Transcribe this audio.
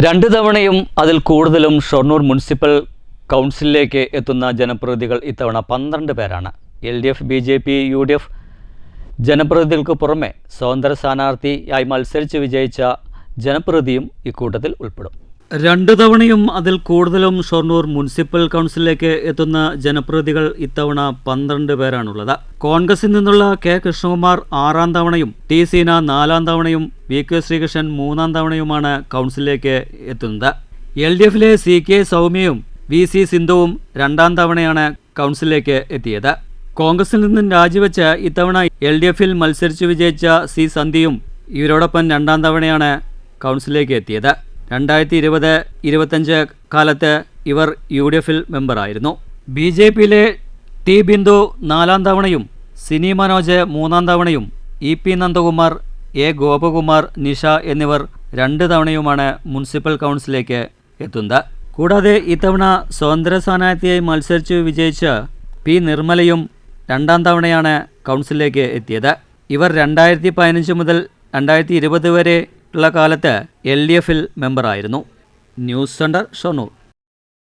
രണ്ട് തവണയും അതിൽ കൂടുതലും ഷൊർണൂർ മുനിസിപ്പൽ കൗൺസിലിലേക്ക് എത്തുന്ന ജനപ്രതിനിധികൾ ഇത്തവണ 12 പേരാണ്. LDF, BJP, UDF ജനപ്രതിനിധികൾക്ക് പുറമെ സ്വതന്ത്ര സ്ഥാനാർത്ഥിയായി മത്സരിച്ച് വിജയിച്ച ജനപ്രതിനിധിയും ഇക്കൂട്ടത്തിൽ ഉൾപ്പെടും. രണ്ട് തവണയും അതിൽ കൂടുതലും ഷൊർണൂർ മുനിസിപ്പൽ കൗൺസിലിലേക്ക് എത്തുന്ന ജനപ്രതിനിധികൾ ഇത്തവണ 12 പേരാണുള്ളത്. കോൺഗ്രസിൽ നിന്നുള്ള K. കൃഷ്ണകുമാർ 6-ാം തവണയും, T. സീന 4-ാം തവണയും, VK ശ്രീകൃഷ്ണൻ 3-ാം തവണയുമാണ് കൗൺസിലിലേക്ക് എത്തുന്നത്. LDFിലെ CK സൗമ്യയും VC സിന്ധുവും 2-ാം തവണയാണ് കൗൺസിലിലേക്ക് എത്തിയത്. കോൺഗ്രസിൽ നിന്നും രാജിവെച്ച് ഇത്തവണ LDFിൽ മത്സരിച്ച് വിജയിച്ച C. സന്ധ്യയും ഇവരോടൊപ്പം 2-ാം തവണയാണ് കൗൺസിലിലേക്ക് എത്തിയത്. 2020-25 കാലത്ത് ഇവർ UDFിൽ മെമ്പറായിരുന്നു. BJPയിലെ T. ബിന്ദു 4-ാം തവണയും, സിനി മനോജ് 3-ാം തവണയും, EP നന്ദകുമാർ, A. ഗോപകുമാർ, നിഷ എന്നിവർ 2 തവണയുമാണ് മുനിസിപ്പൽ കൗൺസിലിലേക്ക് എത്തുന്നത്. കൂടാതെ ഇത്തവണ സ്വതന്ത്ര സ്ഥാനാർത്ഥിയായി മത്സരിച്ച് വിജയിച്ച P. നിർമ്മലയും 2-ാം തവണയാണ് കൗൺസിലിലേക്ക് എത്തിയത്. ഇവർ 2015 മുതൽ 2020 വരെ ഉള്ള കാലത്ത് LDFിൽ മെമ്പറായിരുന്നു. News centre, Shoranur.